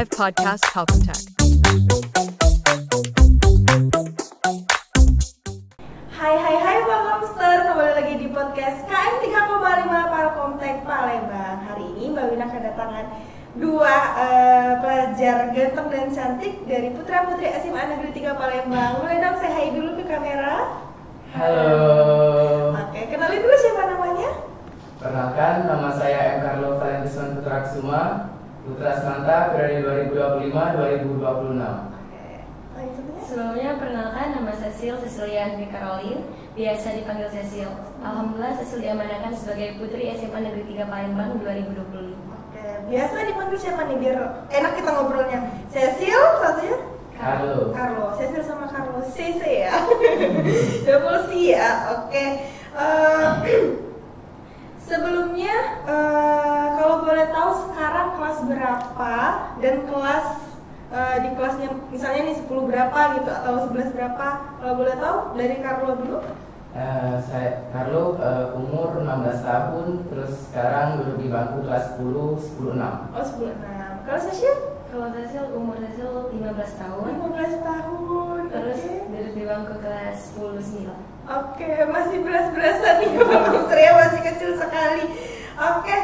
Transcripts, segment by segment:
Live Podcast Palpatech. Hai Palkomster, kembali lagi di podcast KM 3,5 Palkomtek Palembang. Hari ini Mbak Wina kedatangan dua pelajar ganteng dan cantik dari Putra Putri SMA Negeri 3 Palembang. Boleh dong say hi dulu ke kamera. Halo. Oke, kenalin dulu siapa namanya? Perkenalkan, nama saya M. Carlo Valentisman Putra Kusuma, Putra Semanta periode 2025-2026. Sebelumnya perkenalkan, nama Cecil Andri Caroline, biasa dipanggil Cecil. Alhamdulillah Cecil diamanahkan sebagai Putri SMA Negeri 3 Palembang 2025. Oke, biasa dipanggil siapa nih biar enak kita ngobrolnya? Cecil satunya? Carlo. Cecil sama Carlo. CC ya. Double C ya. Oke. Sebelumnya, kalau boleh tahu sekarang kelas berapa dan kelas di kelasnya misalnya nih 10 berapa gitu atau 11 berapa, kalau boleh tahu dari Carlo dulu. Saya Carlo, umur 16 tahun, terus sekarang duduk di bangku kelas 10, 10-6. Oh 10-6. Kalau Cecil? Kalau Cecil, umur Cecil 15 tahun. 15 tahun. Terus Oke. duduk di bangku kelas 10-9. Oke, masih beras-berasan nih Palkomster ya, masih kecil sekali. Oke,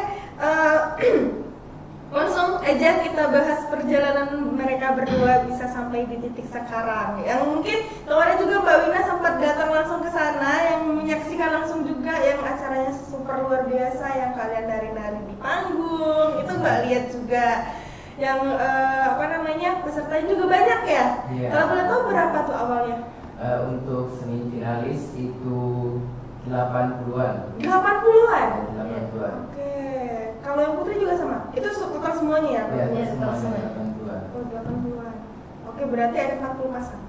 langsung aja kita bahas perjalanan mereka berdua bisa sampai di titik sekarang. Yang mungkin kemarin juga Mbak Wina sempat datang langsung ke sana, yang menyaksikan langsung juga yang acaranya super luar biasa, yang kalian nari-nari di panggung, itu Mbak lihat juga. Yang pesertanya juga banyak ya? Iya. Kalau boleh tahu berapa tuh awalnya? Untuk semifinalis itu 80-an. 80-an? 80-an. Oke, kalau yang putri juga sama? Itu total semuanya ya? Ya, Iya, semuanya semuanya. 80-an. Oh, 80-an. Oke, berarti ada 40 pasang?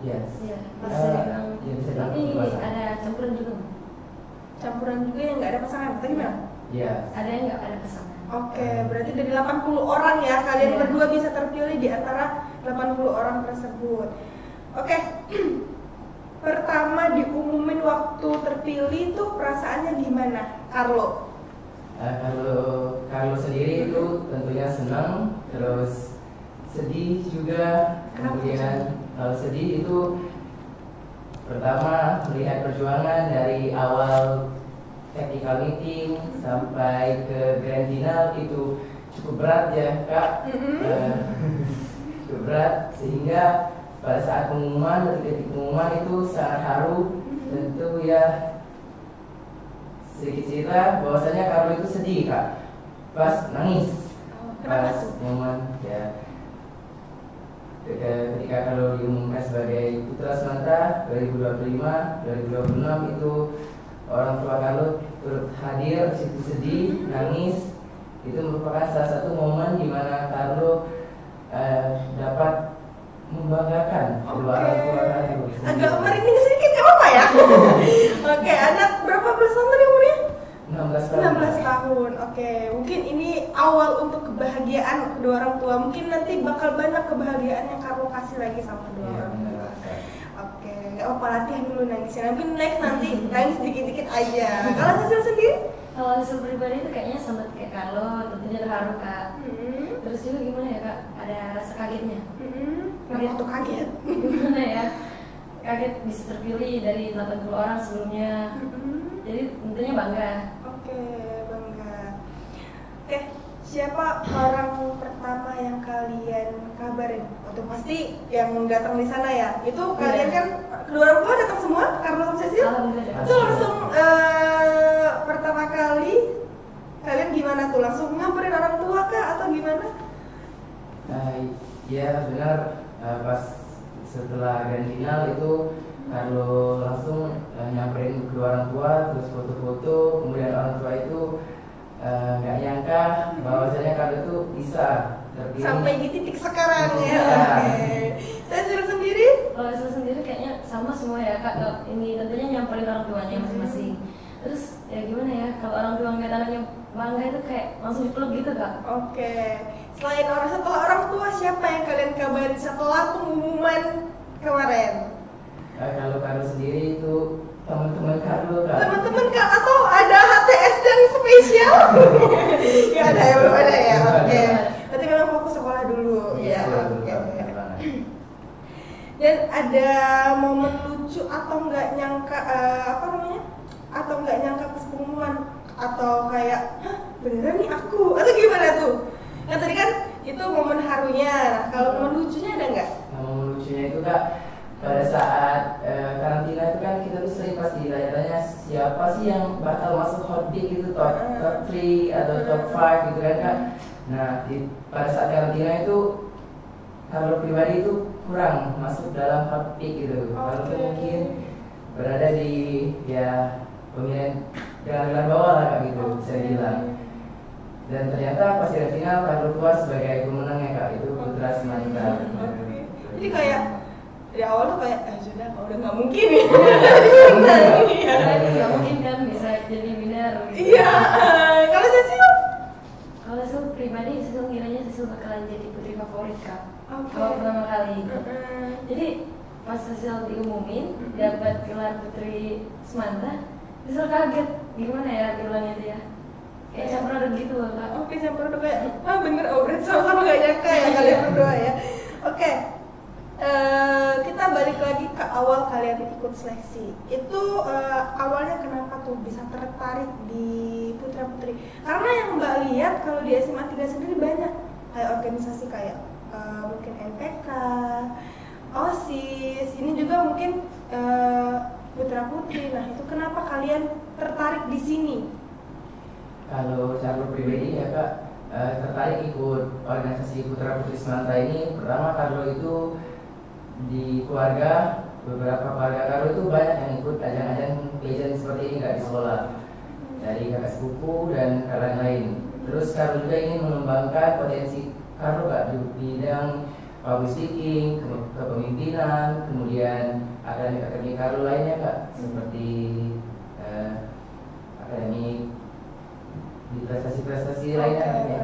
Yes. Iya, Eh, bisa dibilang. ya, bisa dibilang Tapi pasang. ada campuran juga. Campuran juga yang nggak ada pasangan, atau gimana? Yes. Ada yang nggak ada pasangan. Oke, berarti dari 80 orang ya, kalian Iya. berdua bisa terpilih di antara 80 orang tersebut. Oke, pertama diumumin waktu terpilih tuh perasaannya gimana, Carlo? Kalau sendiri itu tentunya senang, terus sedih juga. Kemudian kalau sedih itu pertama melihat perjuangan dari awal technical meeting sampai ke grand final itu cukup berat ya Kak. Cukup berat sehingga pada saat pengumuman, detik pengumuman itu sangat haru. Tentu ya sedikit cerita bahwasanya Carlo itu sedih Kak, pas nangis pas pengumuman ya. Ketika Carlo diumumkan sebagai Putra Semanta 2025-2026 itu orang tua Carlo turut hadir, situ sedih, nangis. Itu merupakan salah satu momen di mana Carlo dapat membanggakan kedua orang tua Carlo. Agak merinding sedikit, nggak apa-apa ya? Oke, anak berapa belas tahun tadi umurnya? 16 tahun. 16 tahun. Oke, mungkin ini awal untuk kebahagiaan kedua orang tua. Mungkin nanti bakal banyak kebahagiaan yang kamu kasih lagi sama kedua Iya, orang tua. benar. Oke, nggak apa-apa, latihan dulu nangisnya. Mungkin next nanti nangis dikit-dikit aja. Kalau Cecil sendiri? Kalau Cecil pribadi itu kayaknya sama kayak Carlo, tentunya terharu Kak. Terus juga gimana ya Kak? Ada rasa kagetnya. Kenapa tuh kaget? Gimana ya? Kaget bisa terpilih dari 80 orang sebelumnya. Jadi tentunya bangga. Oke, bangga. Oke, siapa orang pertama yang kalian kabarin? Waktu pasti yang datang di sana ya. Itu kalian kan kedua orang tua datang semua, Carlo sama Cecil. Alhamdulillah. Itu langsung pertama kali kalian gimana tuh? Langsung nyamperin orang tua kah atau gimana? Ya benar, pas setelah grand final itu Carlo langsung nyamperin kedua orang tua, terus foto-foto. Kemudian orang tua itu nggak nyangka bahwasanya Carlo itu bisa terpilih Sampai di titik sekarang ya. Iya. Oke. Cecil sendiri? Kalau Cecil sendiri kayaknya sama semua ya Kak. Ini tentunya nyamperin orang tuanya masing-masing. Terus ya gimana ya, kalau orang tua ngeliat anaknya bangga itu kayak langsung dipeluk gitu Kak. Oke. Setelah orang tua, siapa yang kalian kabarin setelah pengumuman kemarin? Kalau Carlo sendiri itu teman-teman Carlo Kak. Teman-teman Kak, atau ada HTS dan spesial? Gak ada ya, belum ada ya. Oke. Berarti memang fokus sekolah Dan ada momen lucu atau nggak nyangka atau nggak nyangka pas pengumuman, atau kayak hah beneran nih aku, atau gimana tuh? Kan tadi kan itu momen harunya. Nah, kalau momen lucunya ada nggak? Nah, momen lucunya itu Kak, pada saat karantina itu kan kita tuh sering pasti tanya-tanya siapa sih yang bakal masuk hotpick gitu, top 3 atau top 5 gitu kan Kak. Nah, pada saat karantina itu kalau pribadi itu kurang masuk dalam hotpick gitu. Kalau itu mungkin berada di ya pemilihan dengan bawah lah Kak gitu, bisa dibilang. Dan ternyata pas di final Carlo Tua sebagai pemenangnya Kak, itu putra Semanta. Jadi kayak di awal tuh kayak sudah udah nggak mungkin ya. Nggak mungkin kan bisa jadi winner. Iya. Kalau Cecil? Kalau Cecil pribadi, Cecil kiranya Cecil bakalan jadi putri favorit Kak. Oke. Kalau pertama kali. Jadi pas Cecil diumumin dapat gelar putri Semanta, Cecil kaget gimana ya gelarnya dia. Kayak campur aduk gitu loh Kak. Oke, campur aduk kayak bener, berarti sama-sama gak nyangka ya kalian berdua ya. Oke. Kita balik lagi ke awal kalian ikut seleksi. Itu awalnya kenapa tuh bisa tertarik di putra putri? Karena yang Mbak lihat kalau di SMA 3 sendiri banyak kayak organisasi kayak mungkin NPK, OSIS, ini juga mungkin putra putri. Nah, itu kenapa kalian tertarik di sini? Kalau Carlo pribadi ya Kak, tertarik ikut organisasi Putra Putri Semanta ini. Pertama Carlo itu di keluarga, beberapa keluarga Carlo itu banyak yang ikut ajang-ajang pageant seperti ini Kak di sekolah, dari kakak sepupu dan kakak lain. Terus Carlo juga ingin mengembangkan potensi Carlo Kak di bidang public speaking, kepemimpinan, kemudian akademik Carlo lainnya Kak, seperti akademik di prestasi-prestasi lainnya ya.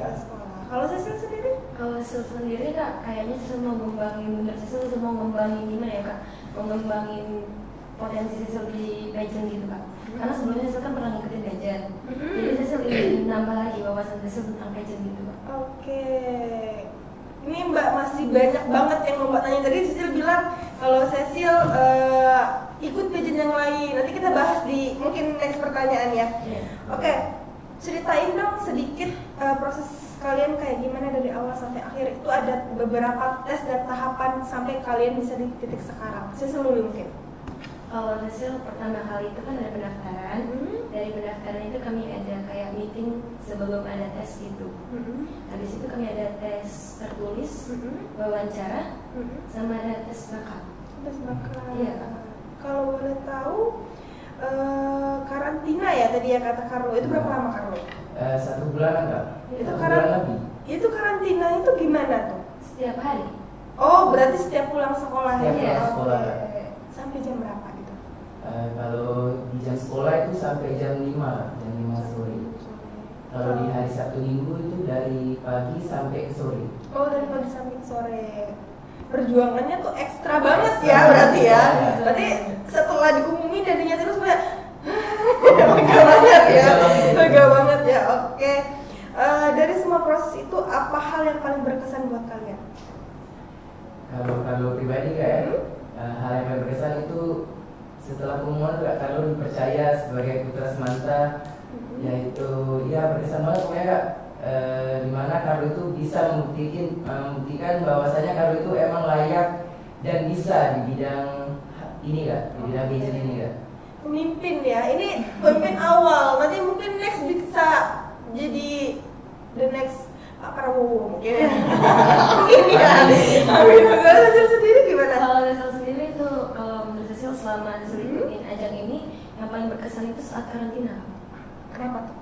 Kalau Cecil sendiri? Kalau Cecil sendiri Kak, kayaknya Cecil mau ngembangin, bener Cecil mau ngembangin gimana ya Kak? Mau ngembangin potensi Cecil di pageant gitu Kak. Karena sebelumnya Cecil kan pernah ngikutin pageant. Jadi Cecil ingin nambah lagi wawasan Cecil tentang pageant gitu Kak. Oke. Ini Mbak masih banyak banget yang mau Mbak tanya. Tadi Cecil bilang kalau Cecil ikut pageant yang lain. Nanti kita bahas di mungkin next pertanyaan ya. Oke. Ceritain dong sedikit proses kalian kayak gimana dari awal sampai akhir. Itu ada beberapa tes dan tahapan sampai kalian bisa di titik sekarang. Cecil dulu mungkin. Kalau Cecil pertama kali itu kan ada pendaftaran. Dari pendaftaran itu kami ada kayak meeting sebelum ada tes gitu. Habis itu kami ada tes tertulis, wawancara, sama ada tes bakat. Tes bakat. Iya. Kalau boleh tahu karantina ya tadi ya kata Carlo, itu berapa lama Carlo? 1 bulan Kak. Itu bulan lebih. Itu karantina itu gimana tuh? Setiap hari. Oh, berarti setiap pulang sekolah Setiap ya? pulang sekolah. Sampai jam berapa gitu? Kalau di jam sekolah itu sampai jam 5 sore. Kalau di hari Sabtu Minggu itu dari pagi sampai sore. Oh, dari pagi sampai sore. Perjuangannya tuh ekstra banget ya berarti ya. Berarti setelah diumumin jadinya terus kayak lega banget ya. Lega banget ya. Oke. Dari semua proses itu apa hal yang paling berkesan buat kalian? Kalau pribadi kayak hal yang paling berkesan itu setelah pengumuman Carlo dipercaya sebagai putra Semanta, yaitu ya berkesan banget pokoknya Kak. Dimana Carlo itu bisa membuktikan bahwasanya Carlo itu emang layak dan bisa di bidang ini Kak, di bidang pageant ini Kak. Pemimpin ya, ini pemimpin awal, nanti mungkin next bisa jadi the next Pak Prabowo mungkin ya. Mungkin ya. Kalau Cecil sendiri gimana? Kalau Cecil sendiri itu, kalau menurut Cecil selama Cecil ikutin ajang ini, yang paling berkesan itu saat karantina. Kenapa tuh?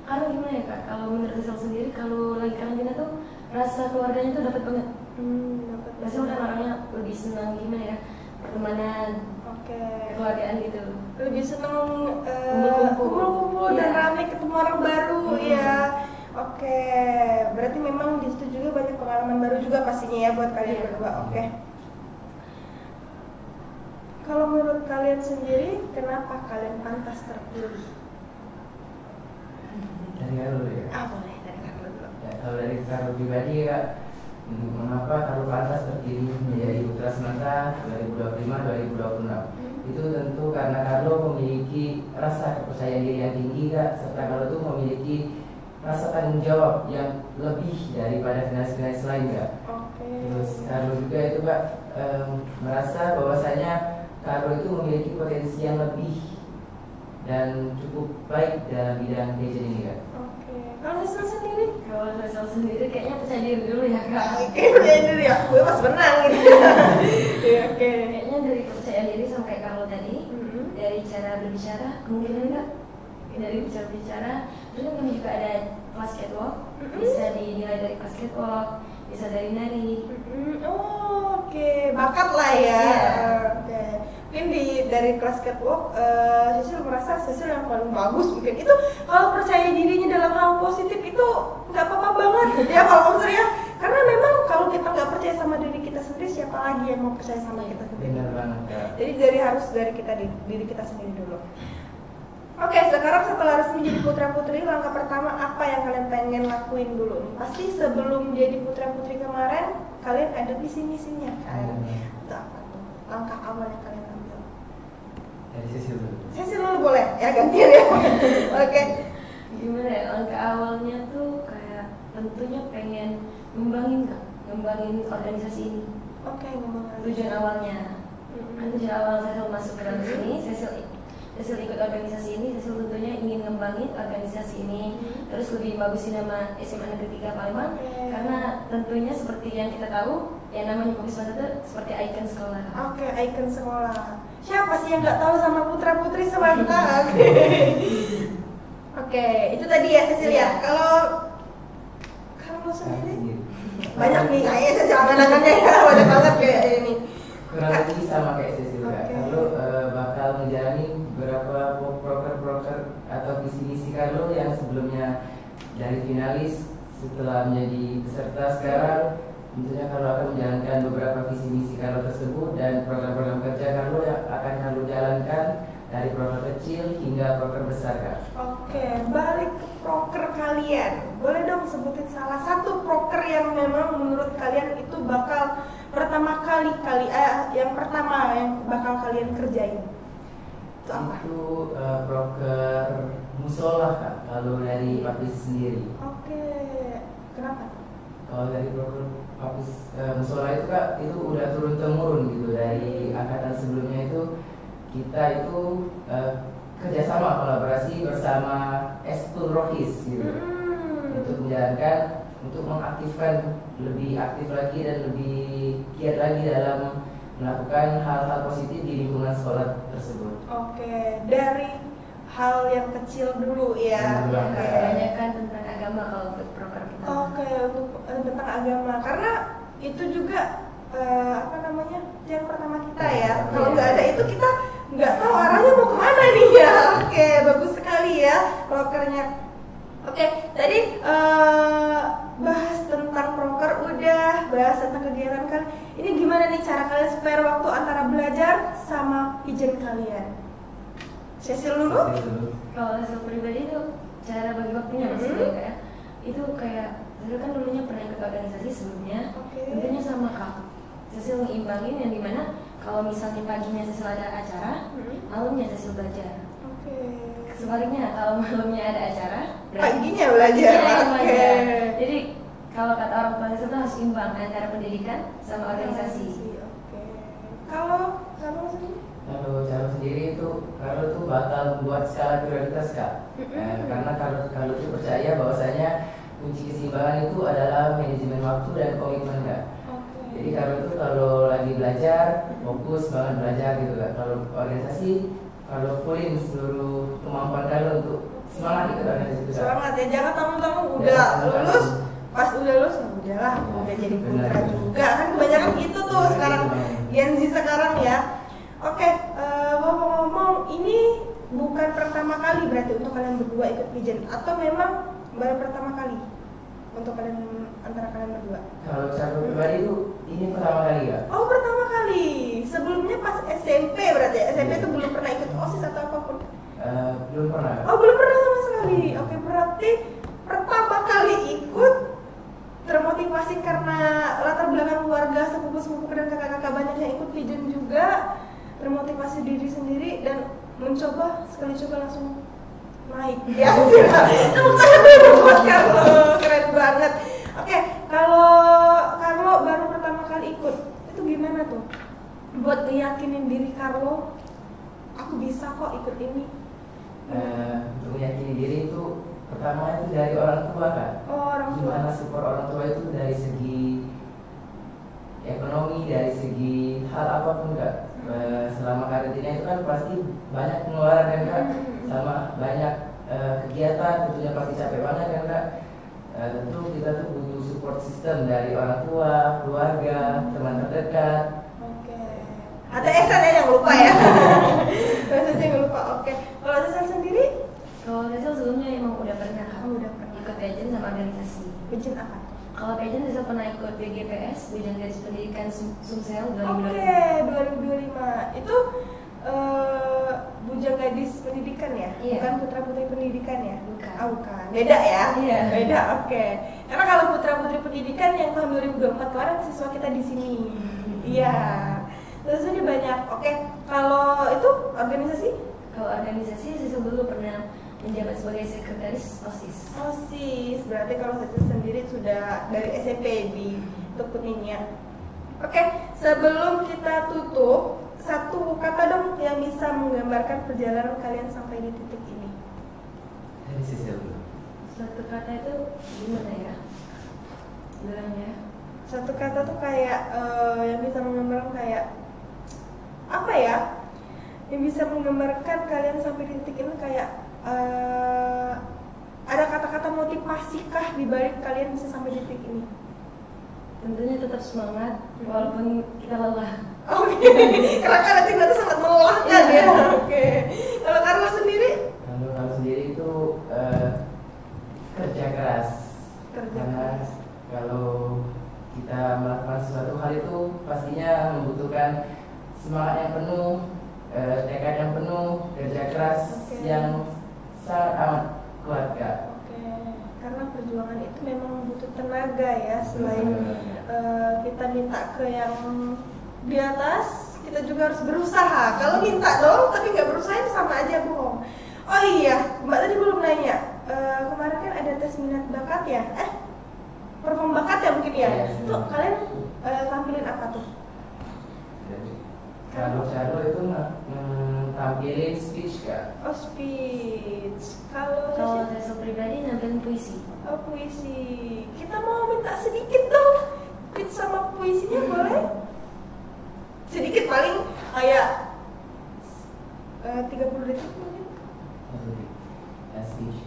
Karena gimana ya Kak, kalau menurut Cecil sendiri, kalau lagi karantina tuh rasa keluarganya tuh dapat banget. Dapat. Cecil kan orangnya lebih senang gimana ya, pertemanan, kekeluargaan gitu. Lebih seneng Kumpul-kumpul. kumpul-kumpul dan Iya. rame ketemu orang baru ya. Oke, berarti memang di situ juga banyak pengalaman baru juga pastinya ya buat kalian berdua. Oke. Kalau menurut kalian sendiri, kenapa kalian pantas terpilih? Dari Carlo ya. Boleh dari Carlo dulu. Ya, kalau dari Carlo pribadi Kak, Mengapa Carlo pantas terpilih menjadi Putra Semesta 2025-2026? Itu tentu karena Carlo memiliki rasa kepercayaan diri yang tinggi, Kak, serta Carlo itu memiliki rasa tanggung jawab yang lebih daripada finalis-finalis lain, Kak. Terus Carlo juga itu, Kak, merasa bahwasanya Carlo itu memiliki potensi yang lebih dan cukup baik dalam bidang pageant ini, Kak. Kalau Cecil sendiri? Kalau Cecil sendiri kayaknya percaya diri dulu ya kak. Oke, percaya diri ya, gue pas menang gitu. Oke. Kayaknya dari kepercayaan diri sampai kalau tadi, dari cara berbicara, kemungkinan enggak dari bicara, terus kan kami juga ada kelas catwalk, bisa dinilai dari kelas catwalk, bisa dari nari. Oke, bakat lah ya. Oke. Mungkin dari kelas catwalk, Cecil merasa Cecil yang paling bagus mungkin. Itu kalau percaya dirinya dalam hal positif itu nggak apa-apa banget ya kalau menurut saya. Karena memang kalau kita nggak percaya sama diri kita sendiri, siapa lagi yang mau percaya sama kita sendiri? Benar banget, Kak. Jadi harus dari kita diri kita sendiri dulu. Oke, sekarang setelah resmi jadi putra putri, langkah pertama apa yang kalian pengen lakuin dulu nih? Pasti sebelum jadi putra putri kemarin, kalian ada visi misinya kan? Itu apa tuh? Langkah awal yang kalian ambil? Dari Cecil dulu. Cecil dulu boleh ya, gantian ya. Oke. Gimana ya, langkah awalnya tuh kayak tentunya pengen ngembangin organisasi ini. Oke, ngembangin. Tujuan awalnya, kan tujuan awal Cecil masuk ke dalam sini, Cecil ikut organisasi ini, Cecil tentunya ingin ngembangin organisasi ini, terus lebih bagusin nama SMA Negeri 3 Palembang, karena tentunya seperti yang kita tahu, yang namanya Pupis Mata itu seperti ikon sekolah. Oke, ikon sekolah. Siapa sih yang nggak tahu sama putra putri Semanta? Oke, itu tadi ya Cecil ya. Kalau sendiri banyak nih, kayaknya Cecil angan-angannya ya, banyak banget kayak ini. Kurang lebih sama kayak Cecil, Kak. Carlo bakal menjalani beberapa proker atau visi misi Carlo yang sebelumnya dari finalis, setelah menjadi peserta sekarang, tentunya Carlo akan menjalankan beberapa visi misi Carlo tersebut dan program-program kerja Carlo yang akan Carlo jalankan dari proker kecil hingga proker besar, Kak. Oke, balik ke proker kalian. Boleh dong sebutin salah satu proker yang memang menurut kalian itu bakal pertama kali yang bakal kalian kerjain. Itu apa? Itu proker musola, Kak, kalau dari Papis sendiri. Oke, kenapa? Kalau dari proker Papis musola itu, Kak, itu udah turun temurun gitu dari angkatan sebelumnya. Itu kita itu kerjasama kolaborasi bersama Eskul Rohis gitu untuk menjalankan, untuk mengaktifkan lebih aktif lagi dan lebih giat lagi dalam melakukan hal-hal positif di lingkungan sekolah tersebut. Oke, dari hal yang kecil dulu ya. Kebanyakan tentang agama kalau untuk proker kita. Oke, untuk tentang agama, karena itu juga yang pertama kita ya. Kalau nggak ada itu kita nggak tahu arahnya mau kemana nih ya. Oke, bagus sekali ya prokernya. Oke, tadi bahas tentang proker udah, bahas tentang kegiatan kan. Ini gimana nih cara kalian spare waktu antara belajar sama pageant kalian? Cecil dulu? Kalau Cecil pribadi itu cara bagi waktunya maksudnya kayak itu kayak Cecil kan dulunya pernah ikut organisasi sebelumnya, tentunya sama Kak. Cecil ngeimbangin yang dimana kalau misalnya paginya Cecil ada acara, malamnya Cecil belajar. Sebaliknya kalau malamnya ada acara, paginya belajar. Jadi kalau kata orang tua Cecil itu harus imbang antara pendidikan sama organisasi. Kalau sendiri? Kalau Carlo sendiri itu, Carlo tuh bakal membuat skala prioritas, Kak. Karena Carlo tuh percaya bahwasanya kunci keseimbangan itu adalah manajemen waktu dan komitmen, Kak. Jadi Carlo tuh kalau lagi belajar fokus banget belajar gitu, Kak. Kalau organisasi, Carlo fullin seluruh kemampuan Carlo untuk semangat ikut organisasi itu, Kak. Semangat ya, jangan tamu-tamu udah lulus, pas udah lulus ya udahlah, udah jadi putra juga kan, kebanyakan gitu tuh sekarang Gen Z sekarang ya. Oke, ngomong-ngomong, ini bukan pertama kali berarti untuk kalian berdua ikut pageant atau memang baru pertama kali untuk kalian antara kalian berdua? Kalau Carlo pribadi itu ini pertama kali, Kak. Oh, pertama kali. Sebelumnya pas SMP berarti ya? SMP itu belum pernah ikut OSIS atau apapun? Belum pernah. Oh, belum pernah sama sekali. Oke, berarti pertama kali ikut termotivasi termotivasi karena latar belakang keluarga, sepupu-sepupu dan kakak-kakak banyak yang ikut pageant juga, termotivasi diri sendiri dan mencoba sekali coba langsung naik. Ya, buat Carlo, keren banget. Oke, kalau Carlo baru pertama kali ikut, itu gimana tuh? Buat ngeyakinin diri Carlo, aku bisa kok ikut ini. Untuk meyakini diri itu pertama itu dari orang tua kan. Oh, orang tua. Gimana support orang tua itu dari segi ekonomi, dari segi hal apapun Kak. Selama karantina itu kan pasti banyak pengeluaran kan Kak, sama banyak kegiatan, tentunya pasti capek banget kan Kak. Tentu kita tuh butuh support system dari orang tua, keluarga, teman terdekat. Oke. Ada Esan ya yang lupa ya. Biasanya yang lupa. Oke. Kalau Esan sendiri? Kalau Cecil sebelumnya emang udah pernah Udah pernah. ikut pageant sama organisasi. Pageant apa? Kalau pageant Cecil pernah ikut BGPS, Bidang Gadis Pendidikan Sumsel 2025. Oke, 2025. Itu Bujang Gadis Pendidikan ya? Iya. Bukan Putra Putri Pendidikan ya? Bukan. Ah, bukan. Beda ya? Iya. Beda, oke. Karena kalau Putra Putri Pendidikan yang tahun 2024 kemarin siswa kita di sini. Iya. Terus ini banyak. Oke, kalau itu organisasi? Kalau organisasi Cecil dulu pernah menjabat sebagai sekretaris OSIS. OSIS, berarti kalau saya sendiri sudah dari SMP di tekuninya. Oke, sebelum kita tutup, satu kata dong yang bisa menggambarkan perjalanan kalian sampai di titik ini. Dari sisi dulu. Suatu kata itu gimana ya? Bilangnya Satu kata tuh kayak yang bisa menggambarkan kayak apa ya? Yang bisa menggambarkan kalian sampai di titik ini kayak ada kata-kata motivasikah di balik kalian bisa sampai di titik ini? tentunya tetap semangat walaupun kita lelah. Oke, karena karantina itu sangat melelahkan ya. Oke, kalau Carlo sendiri? Kalau sendiri itu kerja keras. Karena kalau kita melakukan sesuatu hal itu pastinya membutuhkan semangat yang penuh, tekad yang penuh, kerja keras yang sangat amat kuat Kak. Oke, karena perjuangan itu memang butuh tenaga ya. Selain kita minta ke yang di atas, kita juga harus berusaha. Kalau minta dong, tapi nggak berusaha itu sama aja bohong. Oh iya, Mbak tadi belum nanya. Kemarin kan ada tes minat bakat ya? Perform bakat ya mungkin ya? Yes. Tuh kalian tampilin apa tuh? Kalau itu tampilin speech Kak. Oh speech. Kalau Kalau saya pribadi nampilin puisi. oh puisi. Kita mau minta sedikit dong. Pitch sama puisinya boleh? Sedikit paling kayak 30 detik mungkin. Speech.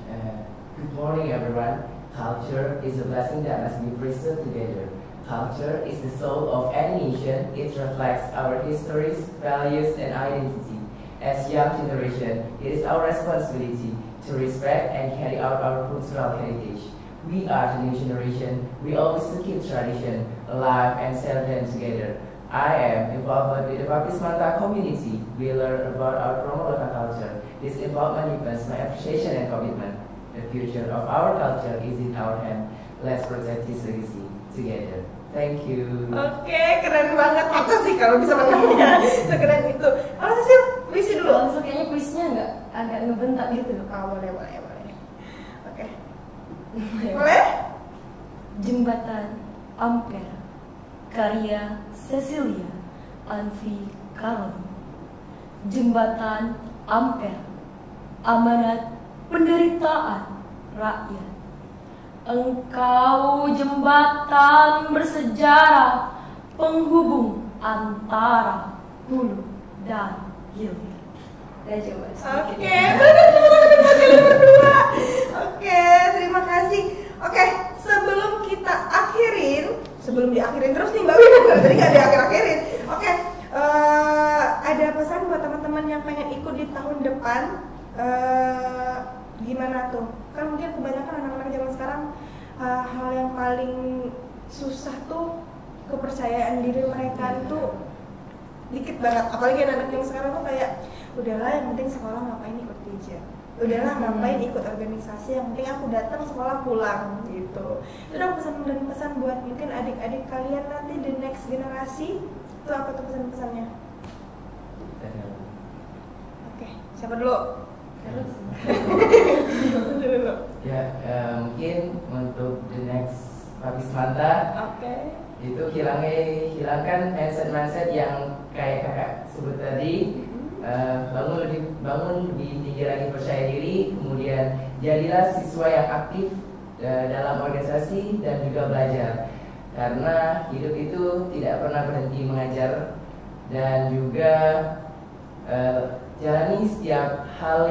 Good morning everyone. Culture is a blessing that must be preserved together. Culture is the soul of any nation. It reflects our histories, values, and identity. As young generation, it is our responsibility to respect and carry out our cultural heritage. We are the new generation. We always keep tradition alive and sell them together. I am involved with the Baptist Manta community. We learn about our Romo local culture. This involvement deepens my appreciation and commitment. The future of our culture is in our hand. Let's protect this legacy together. Thank you. Oke, keren banget. Makasih kalau bisa menangnya. Sekeren itu. Kalau Cecil, puisi dulu. Kalau Cecil kayaknya puisinya agak ngebentak gitu loh. Oh, boleh. Oke. Boleh? Jembatan Ampere, karya Cecilia Anfi Carlo. Jembatan Ampere, amanat penderitaan rakyat. Engkau jembatan bersejarah, penghubung antara hulu dan hilir. Saya coba sedikit. Oke, kalian berdua. Oke, terima kasih. Oke, sebelum kita diakhirin terus nih Mbak Wina, tadi nggak diakhir-akhirin. Oke, ada pesan buat teman-teman yang pengen ikut di tahun depan. Gimana tuh? Kan mungkin kebanyakan anak-anak zaman sekarang hal yang paling susah tuh kepercayaan diri mereka tuh dikit banget. Apalagi anak-anak yang sekarang tuh kayak udahlah yang penting sekolah ngapain ikut pageant. udahlah ngapain ikut organisasi, yang penting aku datang sekolah pulang gitu. Itu dong pesan dan pesan buat mungkin adik-adik kalian nanti the next generasi. Itu apa tuh pesan-pesannya? Oke, siapa dulu? Dulu. Ya, mungkin untuk the next Papis Manta. Oke. Itu hilangkan mindset yang kayak kakak sebut tadi. Bangun lebih tinggi lagi percaya diri, kemudian jadilah siswa yang aktif dalam organisasi dan juga belajar, karena hidup itu tidak pernah berhenti mengajar, dan juga jalani setiap hal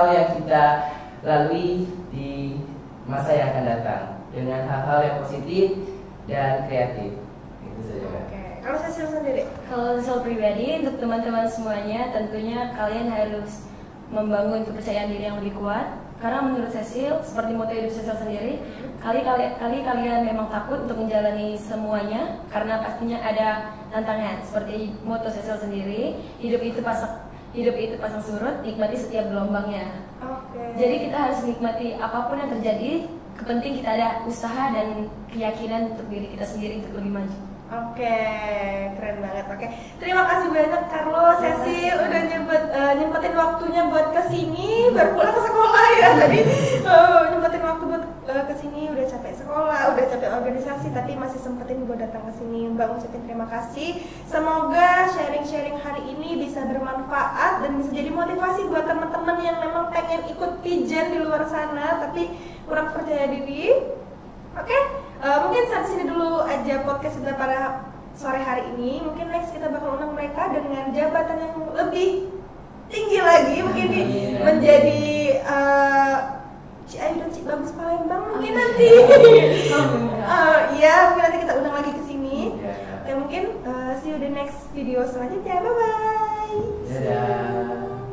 yang kita lalui di masa yang akan datang dengan hal-hal yang positif dan kreatif. Itu saja. Oke. Kalau Cecil sendiri? Kalau Cecil pribadi, untuk teman-teman semuanya, tentunya kalian harus membangun kepercayaan diri yang lebih kuat. Karena menurut Cecil, seperti moto hidup Cecil sendiri, kali kalian memang takut untuk menjalani semuanya, karena pastinya ada tantangan. Seperti moto Cecil sendiri, hidup itu pasang surut, nikmati setiap gelombangnya. Oke. Jadi kita harus nikmati apapun yang terjadi. Kepenting kita ada usaha dan keyakinan untuk diri kita sendiri untuk lebih maju. Oke, keren banget. Oke, terima kasih banyak Carlo, Cecil udah nyempetin waktunya buat kesini, baru pulang ke sekolah ya tadi. Nyempetin waktu buat kesini, udah capek sekolah, udah capek organisasi, tapi masih sempetin buat datang ke sini. Mbak ucapin terima kasih. Semoga sharing-sharing hari ini bisa bermanfaat dan bisa jadi motivasi buat teman-teman yang memang pengen ikut pijen di luar sana, tapi kurang percaya diri. Oke, mungkin sampai sini dulu aja podcast kita pada sore hari ini. Mungkin next kita bakal undang mereka dengan jabatan yang lebih tinggi lagi, mungkin menjadi Cik Ayu dan Cik Bagus Palembang mungkin nanti. Iya, mungkin nanti kita undang lagi ke sini. Ya mungkin see you the next video selanjutnya. Bye bye. Dadah.